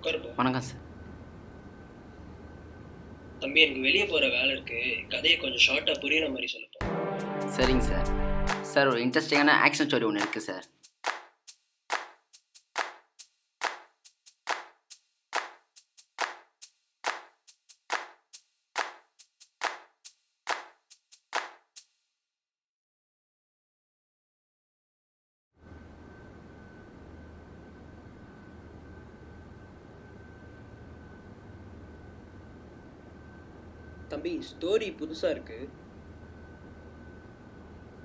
உட்காருப்பா. வணக்கம் சார். தம்பி, எனக்கு வெளியே போற வேலை இருக்கு. கதையை கொஞ்சம் ஷார்ட்டா புரியுற மாதிரி சொல்லுப்பா. சரிங்க சார். சார், ஒரு இன்ட்ரெஸ்டிங்கான ஆக்ஷன் ஸ்டோரி ஒன்று இருக்குது சார். தம்பி, ஸ்டோரி புதுசா இருக்கு.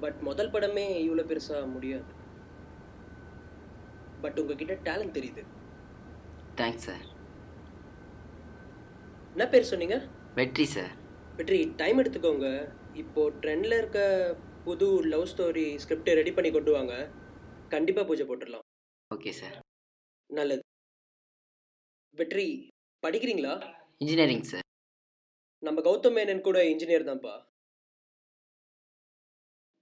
பட் முதல் படமே இவ்வளோ பெருசா முடியாது. பட் உங்ககிட்ட டேலண்ட் தெரியுது. Thanks sir. என்ன பேர் சொன்னீங்க? வெற்றி சார். வெற்றி, டைம் எடுத்துக்கோங்க. இப்போ ட்ரெண்டில் இருக்க புது லவ் ஸ்டோரி ஸ்கிரிப்டை ரெடி பண்ணி கொண்டு வாங்க. கண்டிப்பாக பூஜை போட்டுடலாம். Okay sir. நல்லது. வெற்றி, படிக்கிறீங்களா? Engineering sir. நம்ம கௌதம் மேனன் கூட இன்ஜினியர் தான்ப்பா.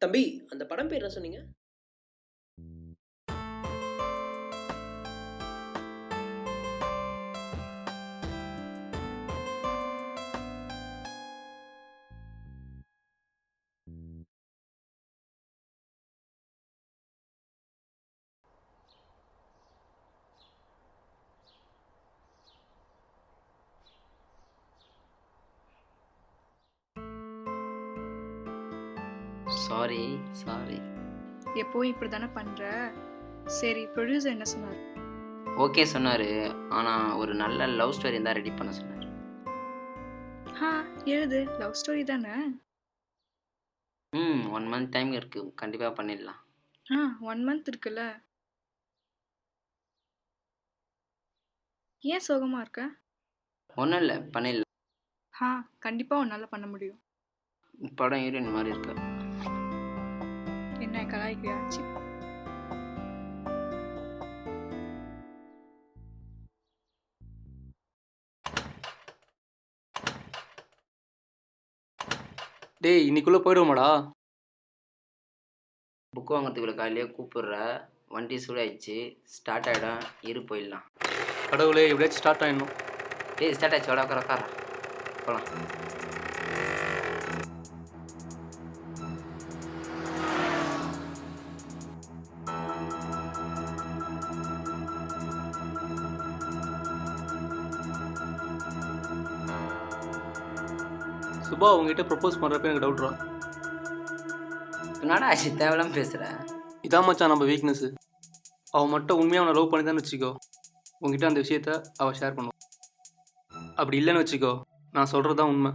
தம்பி, அந்த படம் பேர் என்ன சொன்னீங்க? சாரி. எப்போவும் இப்படி தானே பண்ணுற. சரி, ப்ரொடியூசர் என்ன சொன்னார்? ஓகே சொன்னார். ஆனால் ஒரு நல்ல லவ் ஸ்டோரி இருந்தால் ரெடி பண்ண சொன்னார். எழுது. லவ் ஸ்டோரி தானே. 1 month டைம் இருக்குது. கண்டிப்பாக பண்ணிடலாம். 1 month இருக்குல்ல. ஏன் சோகமாக இருக்க? ஒன்றும் இல்லை, பண்ணிடலாம். கண்டிப்பாக உன்னால் பண்ண முடியும். படம் ஹீரோயின் மாதிரி இருக்கு. என்ன கலாய்க்கியாச்சு? டேய், இன்னைக்குள்ளே போயிடுவோமாடா? புக் வாங்கிறதுக்குள்ள காலையிலேயே கூப்பிடுற. வண்டி சூடாயிடுச்சு. ஸ்டார்ட் ஆகிடும். போயிடலாம். கடவுளே, எப்படியாச்சும் ஸ்டார்ட் ஆகிடணும். டேய், ஸ்டார்ட் ஆயிடுச்சு. உட்கார போகலாம். சுபா உங்ககிட்ட ப்ரப்போஸ் பண்ணுறப்ப எனக்கு டவுட்ரா. என்னடா ஆச்சு, தேவையில்லாமல் பேசுகிறேன். இதான் மச்சான் நம்ம வீக்னஸ்ஸு. அவள் மட்டும் உண்மையாக அவனை லவ் பண்ணி தான் வச்சுக்கோ, உங்ககிட்ட அந்த விஷயத்த அவள் ஷேர் பண்ணுவான். அப்படி இல்லைன்னு வச்சுக்கோ, நான் சொல்கிறது தான் உண்மை.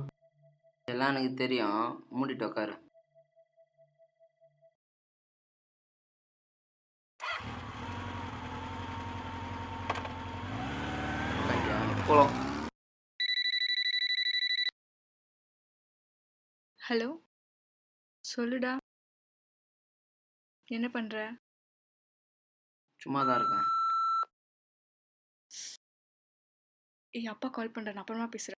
இதெல்லாம் எனக்கு தெரியும். மூடிட்டு உட்காரு. போகலாம். ஹலோ, சொல்லுடா. என்ன பண்ணுற? சும்மா தான் இருக்கேன். அப்பா கால் பண்ணுறேன், நான் அப்புறமா பேசுகிறேன்.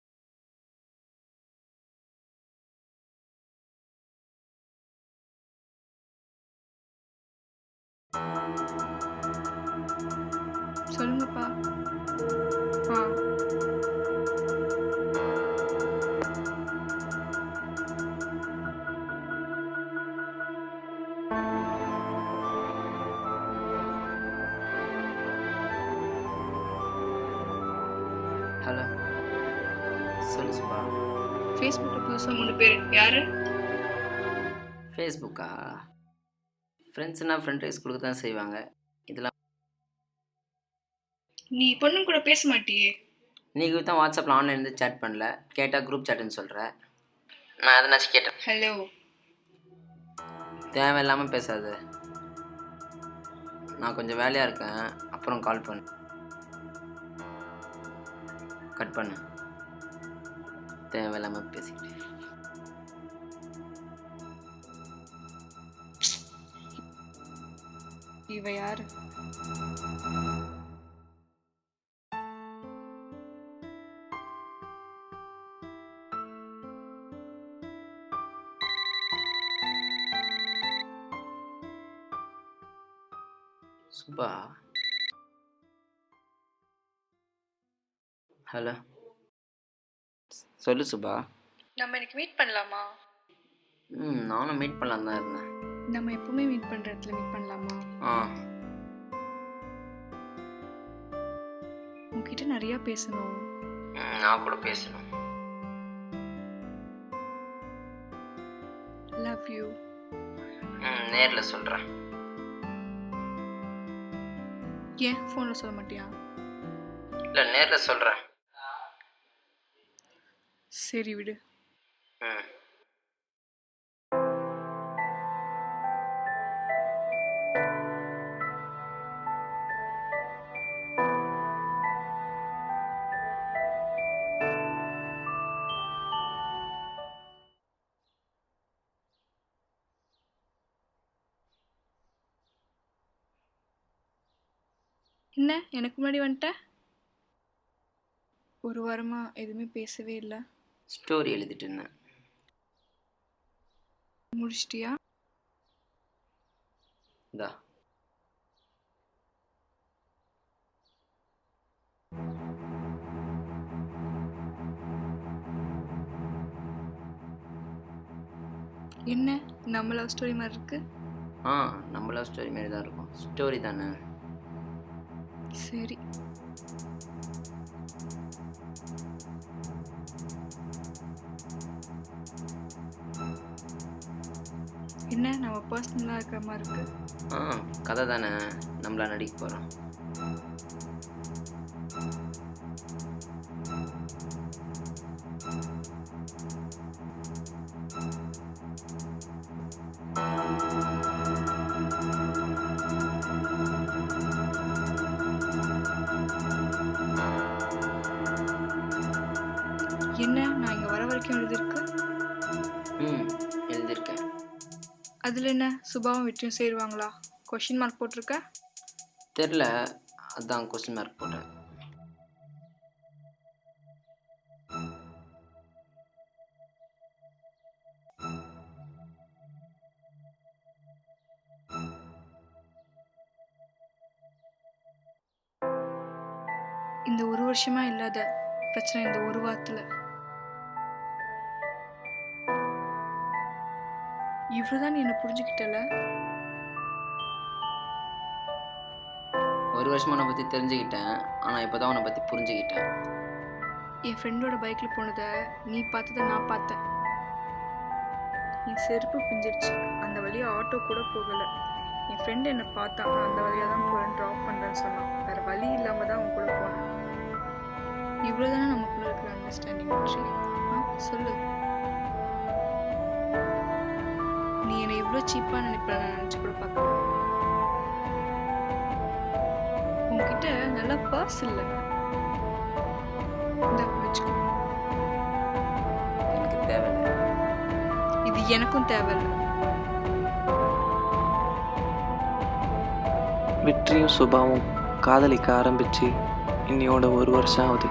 சொல்லுங்கப்பா. ஹலோ, சொல்லு சுபா. ஃபேஸ்புக்கில் புதுசாக 3 பேர். யாரு? ஃபேஸ்புக்கா? ஃப்ரெண்ட்ஸ்னால் ஃப்ரெண்ட் ரைஸ் கொடுக்க தான் செய்வாங்க. இதெல்லாம் நீ பொண்ணு கூட பேச மாட்டியே? நீங்கள் தான் வாட்ஸ்அப்பில் ஆன்லைன்லேருந்து சேட் பண்ணல. கேட்டால் குரூப் சேட்டுன்னு சொல்கிறேன். நான் எதனாச்சும் கேட்டேன். ஹலோ, தேவையில்லாமல் பேசாத. நான் கொஞ்சம் வேலையாக இருக்கேன். அப்புறம் கால் பண்ணு. கட் பண்ணு. தேவையில்லாமல் பேசிக்கிட்டு. இவ யாரு? சுபா, ஹலோ, சொல்லு சுபா. நம்ம இன்னைக்கு மீட் பண்ணலாமா? நானும் மீட் பண்ணலாம் தான் இருந்தேன். நம்ம எப்பவுமே மீட் பண்ற இடத்துல மீட் பண்ணலாமா? உன்கிட்ட நிறைய பேசணும். நான் கூட பேசணும். Love you. நேரில் சொல்கிறேன். ஏன் ஃபோனில் சொல்ல மாட்டியா? இல்லை, நேரில் சொல்கிறேன். சரி விடு. என்ன எனக்கு முன்னாடி வந்துட்ட? ஒரு வாரமா எதுவுமே பேசவே இல்லை. ஸ்டோரி எழுதிட்டு இருந்தேன். முடிச்சிட்டியா? இந்தா. என்ன நம்ம லவ் ஸ்டோரி மாதிரி இருக்கு? நம்ம லவ் ஸ்டோரி மாதிரி தான் இருக்கும். ஸ்டோரி தானே. சரி. என்ன நம்ம பர்சனலாக இருக்கிற மாதிரி இருக்கு? கதை தானே, நம்மளா நடிக்க போகிறோம். என்ன நான் இங்கே வர வரைக்கும் எழுதியிருக்கு? எழுதியிருக்கேன். அதில் என்ன சுபாவும் வெற்றியும் சேருவாங்களா? கொஷின் மார்க் போட்டிருக்க? தெரில, அதான் கொஸ்டின் மார்க் போட்டேன். இந்த ஒரு வருஷமா இல்லாத பிரச்சனை இந்த ஒரு வாரத்தில் இவ்வளோதான் நீ என்னை புரிஞ்சுக்கிட்டல? ஒரு வருஷமா உன்னை பற்றி தெரிஞ்சுக்கிட்டேன், ஆனால் இப்போ தான் உன்னை பற்றி புரிஞ்சுக்கிட்டேன். என் ஃப்ரெண்டோட பைக்கில் போனதை நீ பார்த்ததை நான் பார்த்தேன். என் செருப்பு பிஞ்சிருச்சு, அந்த வழியாக ஆட்டோ கூட போகலை. என் ஃப்ரெண்டு என்னை பார்த்தா, நான் அந்த வழியாக தான் போகிறேன், ட்ராப் பண்ணுறேன்னு சொன்னான். வேறு வழி இல்லாமல் தான் அவன் கூட போனேன். இவ்வளோதானே நமக்குள்ளே இருக்கிற அண்டர்ஸ்டாண்டிங் பற்றி? சொல்லு. நீ என்னை எவ்வளோ சீப்பாக நினைப்பேன் நான் நினச்சி கூட பார்க்கல. உன்கிட்ட நல்ல பர்ஸ் இல்லை, இந்த வச்சுக்கோ. எனக்கு தேவையில்லை. இது எனக்கும் தேவையில்லை. வெற்றியும் சுபாவும் காதலிக்க ஆரம்பித்து இன்னையோட ஒரு வருஷம் ஆகுது.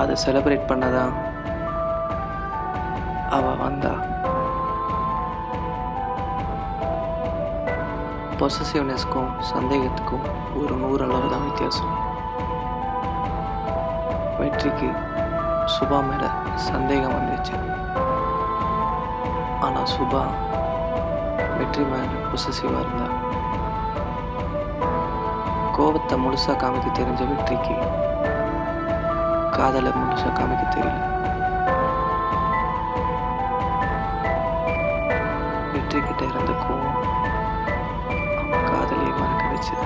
அதை செலிப்ரேட் பண்ணதான் அவள் வந்தா. பொசசிவ்னஸ்க்கும் சந்தேகத்துக்கும் ஒரு 100 அளவு தான் வித்தியாசம். வெற்றிக்கு சுபா மேலே சந்தேகம் வந்துச்சு, ஆனால் சுபா வெற்றி மேலே பொசசிவாக இருந்தா. கோபத்தை முழுசாக காமிக்க தெரிஞ்ச வெற்றிக்கு காதலை முழுசாக காமிக்க தெரியல. வெற்றி கிட்ட இருந்த கோபம் அவன் காதலியை மறக்க வச்சுது.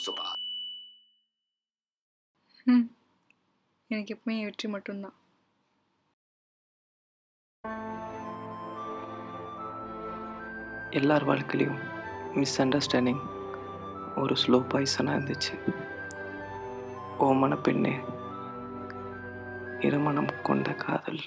சுபா. எனக்கு எப்பவுமே என் வெற்றி மட்டும்தான். எல்லார் வாழ்க்கையிலையும் மிஸ் அண்டர்ஸ்டாண்டிங் ஒரு ஸ்லோ பாய்சனாக இருந்துச்சு. ஓ மனப்பெண்ணே, இருமணம் கொண்ட காதல்.